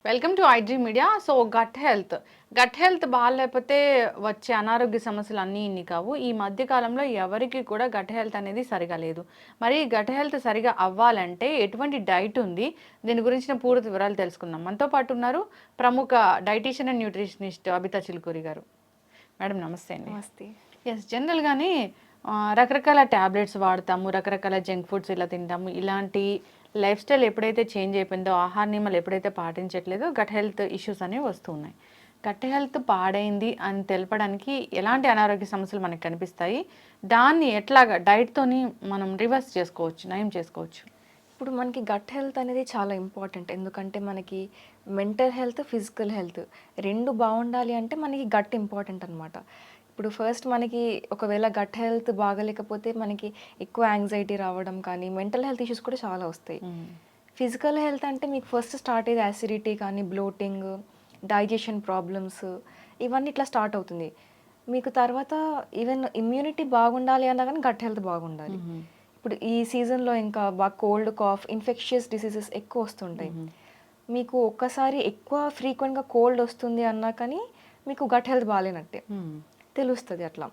Welcome to IG media. So gut health బాగాలేకపోతే వచ్చే అనారోగ్య సమస్యలు అన్నీ ఇన్ని కావు. ఈ మధ్య కాలంలో ఎవరికి కూడా గట్ హెల్త్ అనేది సరిగా లేదు. మరి గట్ హెల్త్ సరిగా అవ్వాలంటే ఎటువంటి డైట్ ఉంది, దీని గురించిన పూర్తి వివరాలు తెలుసుకుందాం. మనతో పాటు ఉన్నారు ప్రముఖ dietitian and nutritionist Abitha Chilukuri గారు. మేడం నమస్తే అండి. నమస్తే. జనరల్గానే రకరకాల ట్యాబ్లెట్స్ వాడతాము, రకరకాల జంక్ ఫుడ్స్ ఇలా తింటాము. ఇలాంటి లైఫ్ స్టైల్ ఎప్పుడైతే చేంజ్ అయిపోయిందో, ఆహార నియమాలు ఎప్పుడైతే పాటించట్లేదో గట్ హెల్త్ ఇష్యూస్ అనేవి వస్తూ ఉన్నాయి. గట్ హెల్త్ పాడైంది అని తెలపడానికి ఎలాంటి అనారోగ్య సమస్యలు మనకు కనిపిస్తాయి, దాన్ని ఎట్లాగా డైట్తోని మనం రివర్స్ చేసుకోవచ్చు, నయం చేసుకోవచ్చు? ఇప్పుడు మనకి గట్ హెల్త్ అనేది చాలా ఇంపార్టెంట్. ఎందుకంటే మనకి మెంటల్ హెల్త్, ఫిజికల్ హెల్త్ 2 బాగుండాలి అంటే మనకి గట్ ఇంపార్టెంట్ అనమాట. ఇప్పుడు ఫస్ట్ మనకి ఒకవేళ గట్ హెల్త్ బాగలేకపోతే మనకి ఎక్కువ యాంగ్జైటీ రావడం కానీ, మెంటల్ హెల్త్ ఇష్యూస్ కూడా చాలా వస్తాయి. ఫిజికల్ హెల్త్ అంటే మీకు ఫస్ట్ స్టార్ట్ అయ్యేది యాసిడిటీ కానీ, బ్లోటింగ్, డైజెషన్ ప్రాబ్లమ్స్, ఇవన్నీ ఇట్లా స్టార్ట్ అవుతుంది. మీకు తర్వాత ఈవెన్ ఇమ్యూనిటీ బాగుండాలి అన్నా కానీ గట్ హెల్త్ బాగుండాలి. ఇప్పుడు ఈ సీజన్లో ఇంకా బాగా కోల్డ్, కాఫ్, ఇన్ఫెక్షియస్ డిసీజెస్ ఎక్కువ వస్తుంటాయి. మీకు ఒక్కసారి ఎక్కువ ఫ్రీక్వెంట్గా కోల్డ్ వస్తుంది అన్నా కానీ మీకు గట్ హెల్త్ బాగాలేనట్టే తెలుస్తుంది అట్లా.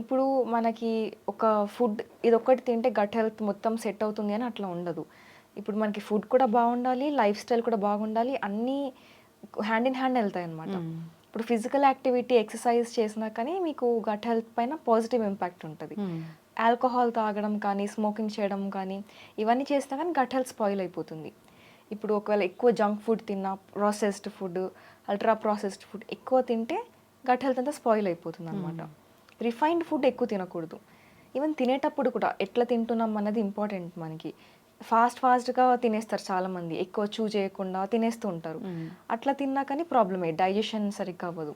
ఇప్పుడు మనకి ఒక ఫుడ్ ఇదొక్కటి తింటే గట్ హెల్త్ మొత్తం సెట్ అవుతుంది అని అట్లా ఉండదు. ఇప్పుడు మనకి ఫుడ్ కూడా బాగుండాలి, లైఫ్ స్టైల్ కూడా బాగుండాలి, అన్నీ హ్యాండ్ ఇన్ హ్యాండ్ వెళ్తాయి అనమాట. ఇప్పుడు ఫిజికల్ యాక్టివిటీ, ఎక్సర్సైజ్ చేసినా కానీ మీకు గట్ హెల్త్ పైన పాజిటివ్ ఇంపాక్ట్ ఉంటుంది. ఆల్కహాల్ తాగడం కానీ, స్మోకింగ్ చేయడం కానీ, ఇవన్నీ చేసినా కానీ గట్ హెల్త్ స్పాయిల్ అయిపోతుంది. ఇప్పుడు ఒకవేళ ఎక్కువ జంక్ ఫుడ్ తిన్నా, processed food, ultra processed food ఎక్కువ తింటే గట్ హెల్త్ అంతా స్పాయిల్ అయిపోతుంది అనమాట. రిఫైన్డ్ ఫుడ్ ఎక్కువ తినకూడదు. ఈవెన్ తినేటప్పుడు కూడా ఎట్లా తింటున్నాం అన్నది ఇంపార్టెంట్ మనకి. ఫాస్ట్గా తినేస్తారు చాలామంది, ఎక్కువ చూ చేయకుండా తినేస్తూ ఉంటారు. అట్లా తిన్నా కానీ ప్రాబ్లమే, డైజెషన్ సరిగ్గా అవ్వదు.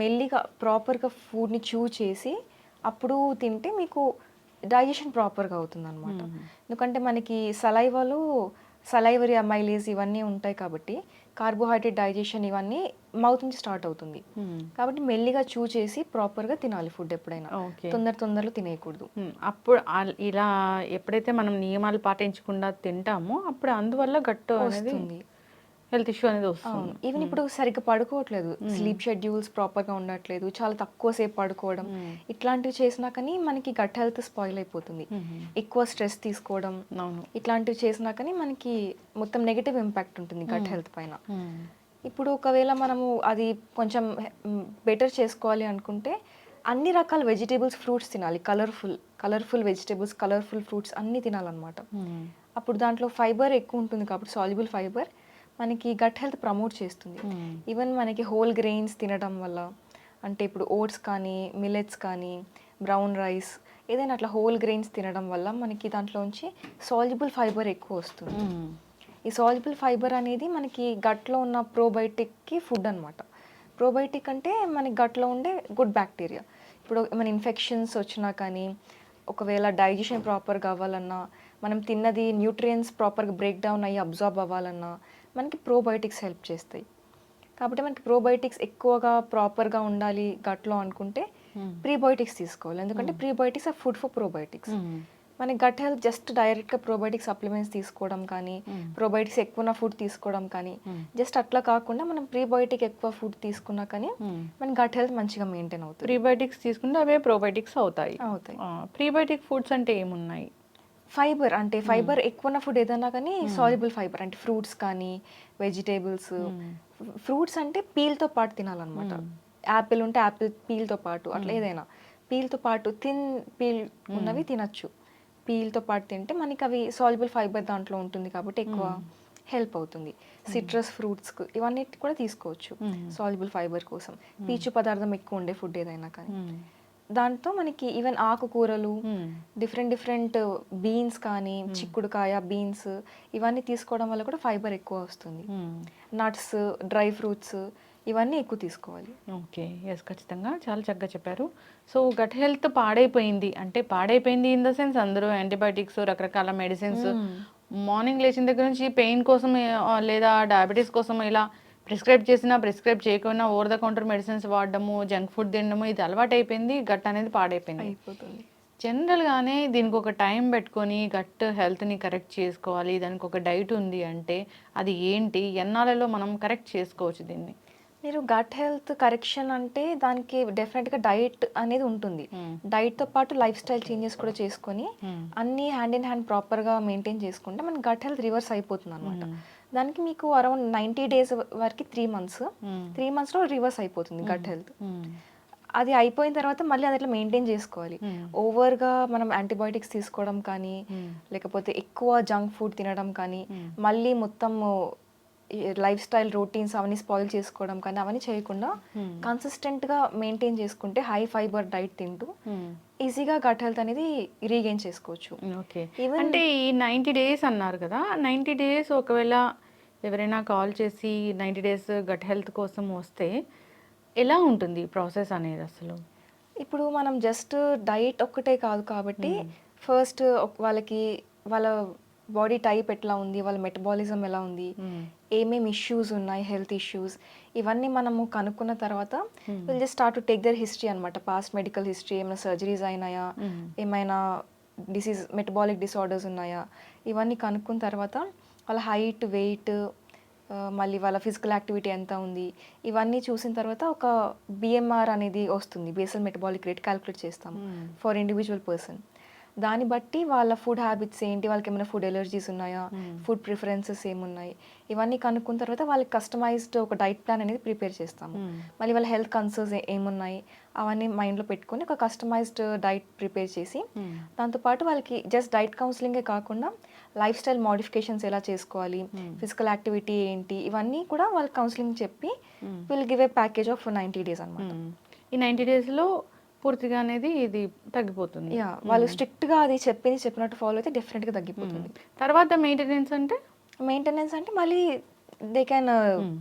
మెల్లిగా ప్రాపర్గా ఫుడ్ని చూ చేసి అప్పుడు తింటే మీకు డైజెషన్ ప్రాపర్గా అవుతుంది అనమాట. ఎందుకంటే మనకి సలైవరీ అమైలేజ్ ఇవన్నీ ఉంటాయి కాబట్టి కార్బోహైడ్రేట్ డైజెషన్ ఇవన్నీ మౌత్ నుంచి స్టార్ట్ అవుతుంది. కాబట్టి మెల్లిగా చూ చేసి ప్రాపర్గా తినాలి ఫుడ్. ఎప్పుడైనా తొందరలో తినేయకూడదు. అప్పుడు ఇలా ఎప్పుడైతే మనం నియమాలు పాటించకుండా తింటామో అప్పుడు అందువల్ల గట్టు వస్తుంది, హెల్త్ ఇష్యూ అనేది వస్తుంది. ఈవెన్ ఇప్పుడు సరిగ్గా పడుకోవట్లేదు, స్లీప్ షెడ్యూల్స్ ప్రాపర్గా ఉండట్లేదు, చాలా తక్కువ సేపు పడుకోవడం, ఇట్లాంటివి చేసినా కానీ మనకి గట్ హెల్త్ స్పాయిల్ అయిపోతుంది. ఎక్కువ స్ట్రెస్ తీసుకోవడం, ఇట్లాంటివి చేసినా కానీ మనకి మొత్తం నెగిటివ్ ఇంపాక్ట్ ఉంటుంది గట్ హెల్త్ పైన. ఇప్పుడు ఒకవేళ మనము అది కొంచెం బెటర్ చేసుకోవాలి అనుకుంటే అన్ని రకాల వెజిటేబుల్స్, ఫ్రూట్స్ తినాలి. కలర్ఫుల్ వెజిటేబుల్స్, కలర్ఫుల్ ఫ్రూట్స్ అన్నీ తినాలన్నమాట. అప్పుడు దాంట్లో ఫైబర్ ఎక్కువ ఉంటుంది కాబట్టి సాల్యుబుల్ ఫైబర్ మనకి గట్ హెల్త్ ప్రమోట్ చేస్తుంది. ఈవెన్ మనకి హోల్ గ్రెయిన్స్ తినడం వల్ల, అంటే ఇప్పుడు ఓట్స్ కానీ, మిల్లెట్స్ కానీ, బ్రౌన్ రైస్, ఏదైనా అట్లా హోల్ గ్రెయిన్స్ తినడం వల్ల మనకి దాంట్లోంచి సాల్యుబుల్ ఫైబర్ ఎక్కువ వస్తుంది. ఈ సాల్యుబుల్ ఫైబర్ అనేది మనకి గట్లో ఉన్న ప్రోబయోటిక్కి ఫుడ్ అనమాట. ప్రోబయోటిక్ అంటే మనకి గట్లో ఉండే గుడ్ బ్యాక్టీరియా. ఇప్పుడు మన ఇన్ఫెక్షన్స్ వచ్చినా కానీ, ఒకవేళ డైజెషన్ ప్రాపర్గా అవ్వాలన్నా, మనం తిన్నది న్యూట్రియంట్స్ ప్రాపర్గా బ్రేక్ డౌన్ అయ్యి అబ్జార్బ్ అవ్వాలన్నా మనకి ప్రోబయోటిక్స్ హెల్ప్ చేస్తాయి. కాబట్టి మనకి ప్రోబయోటిక్స్ ఎక్కువగా ప్రాపర్గా ఉండాలి గట్లో అనుకుంటే ప్రీబయోటిక్స్ తీసుకోవాలి. ఎందుకంటే prebiotics are food for probiotics. మన గట్ హెల్త్ జస్ట్ డైరెక్ట్గా ప్రోబయోటిక్ సప్లిమెంట్స్ తీసుకోవడం కానీ, ప్రోబయోటిక్స్ ఎక్కువ ఫుడ్ తీసుకోవడం కానీ, జస్ట్ అట్లా కాకుండా మనం ప్రీబయోటిక్ ఎక్కువ ఫుడ్ తీసుకున్నా కానీ మన గట్ హెల్త్ మంచిగా మెయింటైన్ అవుతుంది. ప్రీబయోటిక్స్ తీసుకుంటే అవే ప్రోబయోటిక్స్ అవుతాయి. ప్రీబయోటిక్ ఫుడ్స్ అంటే ఏమున్నాయి? ఫైబర్ అంటే ఫైబర్ ఎక్కువ ఉన్న ఫుడ్ ఏదైనా కానీ సాల్యుబుల్ ఫైబర్ అంటే ఫ్రూట్స్ కానీ, వెజిటేబుల్స్. ఫ్రూట్స్ అంటే పీల్తో పాటు తినాలన్నమాట. యాపిల్ ఉంటే యాపిల్ పీల్తో పాటు, అట్లా ఏదైనా పీల్తో పాటు థిన్ పీల్ ఉన్నవి తినచ్చు. పీల్తో పాటు తింటే మనకి అవి సాల్యుబుల్ ఫైబర్ దాంట్లో ఉంటుంది కాబట్టి ఎక్కువ హెల్ప్ అవుతుంది. సిట్రస్ ఫ్రూట్స్ ఇవన్నీ కూడా తీసుకోవచ్చు సాల్యుబుల్ ఫైబర్ కోసం. పీచు పదార్థం ఎక్కువ ఉండే ఫుడ్ ఏదైనా కానీ. దాంతో మనకి ఈవెన్ ఆకుకూరలు, డిఫరెంట్ బీన్స్ కానీ, చిక్కుడుకాయ, బీన్స్ ఇవన్నీ తీసుకోవడం వల్ల కూడా ఫైబర్ ఎక్కువ వస్తుంది. నట్స్, డ్రై ఫ్రూట్స్ ఇవన్నీ ఎక్కువ తీసుకోవాలి. ఓకే, ఎస్, ఖచ్చితంగా చాలా చక్కగా చెప్పారు. సో గట్ హెల్త్ పాడైపోయింది ఇన్ ద సెన్స్ అందరూ యాంటీబయాటిక్స్, రకరకాల మెడిసిన్స్, మార్నింగ్ లేచిన దగ్గర నుంచి పెయిన్ కోసం లేదా డయాబెటీస్ కోసం ఇలా ప్రిస్క్రైబ్ చేయకుండా ఓవర్ ద కౌంటర్ మెడిసిన్స్ వాడడము, జంక్ ఫుడ్ తినడము, ఇది అలవాటు అయిపోయింది. గట్ అనేది పాడైపోయింది. జనరల్‌గానే దీనికి ఒక టైం పెట్టుకొని గట్ హెల్త్‌ని కరెక్ట్ చేసుకోవాలి. దానికి ఒక డైట్ ఉంది అంటే అది ఏంటి? ఎన్నాళ్ళలో మనం కరెక్ట్ చేసుకోవచ్చు దీన్ని? మీరు గట్ హెల్త్ కరెక్షన్ అంటే దానికి డెఫినెట్‌గా డైట్ అనేది ఉంటుంది. హ్మ్. డైట్‌తో పాటు లైఫ్ స్టైల్ చేంజెస్ కూడా చేసుకొని హ్మ్. అన్నీ హ్యాండ్ ఇన్ హ్యాండ్ ప్రాపర్‌గా మెయింటైన్ చేసుకుంటే మన గట్ హెల్త్ రివర్స్ అయిపోతుందనమాట. హ్మ్. దానికి మీకు అరౌండ్ 90 డేస్ వరకి 3 మంత్స్. హ్మ్. 3 మంత్స్‌లో రివర్స్ అయిపోతుంది గట్ హెల్త్. హ్మ్. అది అయిపోయిన తర్వాత మళ్ళీ అది అట్లా మెయింటైన్ చేసుకోవాలి. హ్మ్. ఓవర్‌గా మనం యాంటీబయాటిక్స్ తీసుకోవడం కానీ, హ్మ్. లేకపోతే ఎక్కువ జంక్ ఫుడ్ తినడం కానీ, హ్మ్. మళ్ళీ మొత్తము ఈ లైఫ్ స్టైల్ రొటీన్స్ అవన్నీ స్పాయిల్ చేసుకోవడం కానీ అవన్నీ చేయకుండా హ్మ్. కన్సిస్టెంట్‌గా మెయింటైన్ చేసుకుంటే హై ఫైబర్ డైట్ తింటూ హ్మ్. ఈజీగా గట్ హెల్త్ అనేది రీగెయిన్ చేసుకోవచ్చు. ఓకే. ఈవెన్ అంటే ఈ 90 డేస్ అన్నారు కదా! 90 డేస్ ఒకవేళ ఎవరైనా కాల్ చేసి 90 డేస్ గట్ హెల్త్ కోసం వస్తే ఎలా ఉంటుంది ప్రాసెస్ అనేది అసలు? ఇప్పుడు మనం జస్ట్ డైట్ ఒక్కటే కాదు కాబట్టి హ్మ్. ఫస్ట్ వాళ్ళకి వాళ్ళ బాడీ టైప్ ఎట్లా ఉంది, వాళ్ళ మెటబాలిజం ఎలా ఉంది, హ్మ్. ఏమేమి ఇష్యూస్ ఉన్నాయి, హెల్త్ ఇష్యూస్ ఇవన్నీ మనము కనుక్కున్న తర్వాత హ్మ్. Will just start to take their history అనమాట. పాస్ట్ మెడికల్ హిస్టరీ, ఏమైనా సర్జరీస్ అయినాయా, హ్మ్. ఏమైనా డిసీజ్ మెటబాలిక్ డిసార్డర్స్ ఉన్నాయా, ఇవన్నీ కనుక్కున్న తర్వాత వాళ్ళ హైట్, వెయిట్, మళ్ళీ వాళ్ళ ఫిజికల్ యాక్టివిటీ ఎంత ఉంది, ఇవన్నీ చూసిన తర్వాత ఒక బిఎంఆర్ అనేది వస్తుంది, బేసల్ మెటబాలిక్ రేట్ క్యాలిక్యులేట్ చేస్తాము హ్మ్. For individual person. దాన్ని బట్టి వాళ్ళ ఫుడ్ హ్యాబిట్స్ ఏంటి, వాళ్ళకి ఏమైనా ఫుడ్ ఎలర్జీస్ ఉన్నాయా, హ్మ్. ఫుడ్ ప్రిఫరెన్సెస్ ఏమున్నాయి, ఇవన్నీ కనుక్కున్న తర్వాత వాళ్ళకి కస్టమైజ్డ్ ఒక డైట్ ప్లాన్ అనేది ప్రిపేర్ చేస్తాము. హ్మ్. మళ్ళీ వాళ్ళ హెల్త్ కన్సర్న్స్ ఏమున్నాయి అవన్నీ మైండ్లో పెట్టుకొని ఒక కస్టమైజ్డ్ డైట్ ప్రిపేర్ చేసి హ్మ్. దాంతోపాటు వాళ్ళకి జస్ట్ డైట్ కౌన్సిలింగే కాకుండా లైఫ్ స్టైల్ మోడిఫికేషన్స్ ఎలా చేసుకోవాలి, Hmm. ఫిజికల్ యాక్టివిటీ ఏంటి, ఇవన్నీ కూడా వాళ్ళకి కౌన్సిలింగ్ చెప్పి Hmm. Will give a package of 90 days అనమాట. హ్మ్. ఈ 90 డేస్‌లో పూర్తిగా అనేది ఇది తగ్గిపోతుంది. యా వాళ్ళు హ్మ్. స్ట్రిక్ట్గా అది చెప్పింది చెప్పినట్టు ఫాలో అయితే డెఫినెట్గా హ్మ్. తగ్గిపోతుంది. తర్వాత మెయింటెనెన్స్ అంటే? మెయింటెనెన్స్ అంటే మళ్ళీ దే క్యాన్ హ్మ్.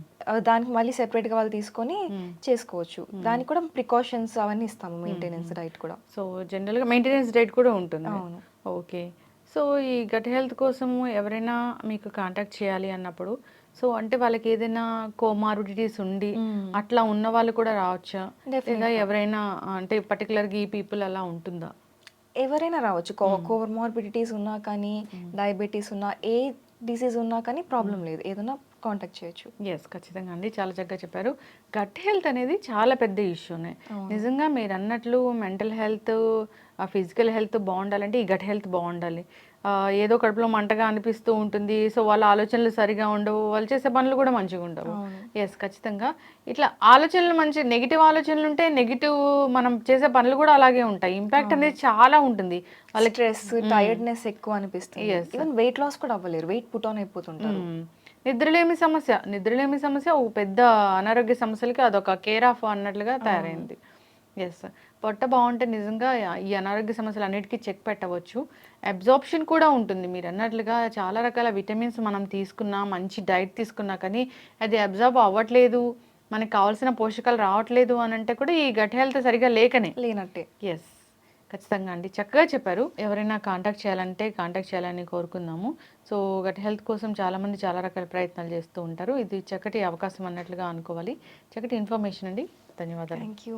దానికి మళ్ళీ సెపరేట్గా వాళ్ళు తీసుకొని హ్మ్. చేసుకోవచ్చు. హ్మ్. దానికి కూడా ప్రికాషన్స్ అవన్నీ ఇస్తాము, మెయింటెనెన్స్ హుహు. డైట్ కూడా. సో, జనరల్‌గా మెయింటెనెన్స్ డేట్ కూడా ఉంటుంది. అవును. ఓకే. సో, ఈ గట్ హెల్త్ కోసము ఎవరైనా మీకు కాంటాక్ట్ చేయాలి అన్నప్పుడు, సో, అంటే వాళ్ళకేదైనా కోమార్బిడిటీస్ ఉండి, అట్లా ఉన్న వాళ్ళు కూడా రావచ్చా? లేదా డెఫినెట్గా ఎవరైనా అంటే పర్టిక్యులర్‌గా ఈ పీపుల్ అలా ఉంటుందా? ఎవరైనా రావచ్చు. హ్మ్. కోమార్బిడిటీస్ ఉన్నా కానీ, హ్మ్. డయాబెటీస్ ఉన్నా, ఏ డిసీజ్ ఉన్నా కానీ హ్మ్. ప్రాబ్లం లేదు. ఏదైనా కాంటాక్ట్ చేయొచ్చు. యెస్. ఖచ్చితంగా అండి. చాలా చక్కగా చెప్పారు. గట్ హెల్త్ అనేది చాలా పెద్ద ఇష్యూనే. అవును. నిజంగా మీరన్నట్లు మెంటల్ హెల్త్, ఫిజికల్ హెల్త్ బావుండాలంటే ఈ గట్ హెల్త్ బావుండాలి. ఏదో కడుపులో మంటగా అనిపిస్తూ ఉంటుంది. సో, వాళ్ళ ఆలోచనలు సరిగా ఉండవు. వాళ్ళు చేసే పనులు కూడా మంచిగుండవు. అవును. యెస్. ఖచ్చితంగా. ఇట్లా ఆలోచనలు మంచి నెగెటివ్ ఆలోచనలుంటే నెగెటివ్ మనం చేసే పనులు కూడా అలాగే ఉంటాయి. ఇంపాక్ట్ అవును. అనేది చాలా ఉంటుంది. వాళ్ళకి స్ట్రెస్, హ్మ్. టైర్డ్‌నెస్ ఎక్కువ అనిపిస్తుంది. యెస్. ఈవెన్ వెయిట్ లాస్ కూడా అవ్వలేరు. వెయిట్ పుట్ ఆన్ అయిపోతుంటారు. హ్మ్. నిద్రలేమి సమస్య. నిద్రలేమి సమస్య ఒక పెద్ద అనారోగ్య సమస్యలకి అదొక కేర్ ఆఫ్ అన్నట్లుగా అవును. తయారైంది. యెస్. పొట్ట బావుంటే నిజంగా ఈ అనారోగ్య సమస్యలన్నిటికి చెక్ పెట్టవచ్చు. అబ్జార్ప్షన్ కూడా ఉంటుంది. మీరన్నట్లుగా చాలా రకాల విటమిన్స్ మనం తీసుకున్నా, మంచి డైట్ తీసుకున్నా కానీ అది అబ్జార్బ్ అవ్వట్లేదు, మనకు కావాల్సిన పోషకాలు రావట్లేదు అనంటే కూడా ఈ గట్ హెల్త్ సరిగ్గా లేకనే. లేనట్టే. యెస్. ఖచ్చితంగా అండి. చక్కగా చెప్పారు. ఎవరైనా కాంటాక్ట్ చేయాలంటే కాంటాక్ట్ చేయాలని కోరుకుందాము. సో, గట్ హెల్త్ కోసం చాలామంది చాలా రకాల ప్రయత్నాలు చేస్తూ ఉంటారు. ఇది చక్కటి అవకాశం అన్నట్లుగా అనుకోవాలి. చక్కటి ఇన్ఫర్మేషన్ అండి. ధన్యవాదాలు. Thank you.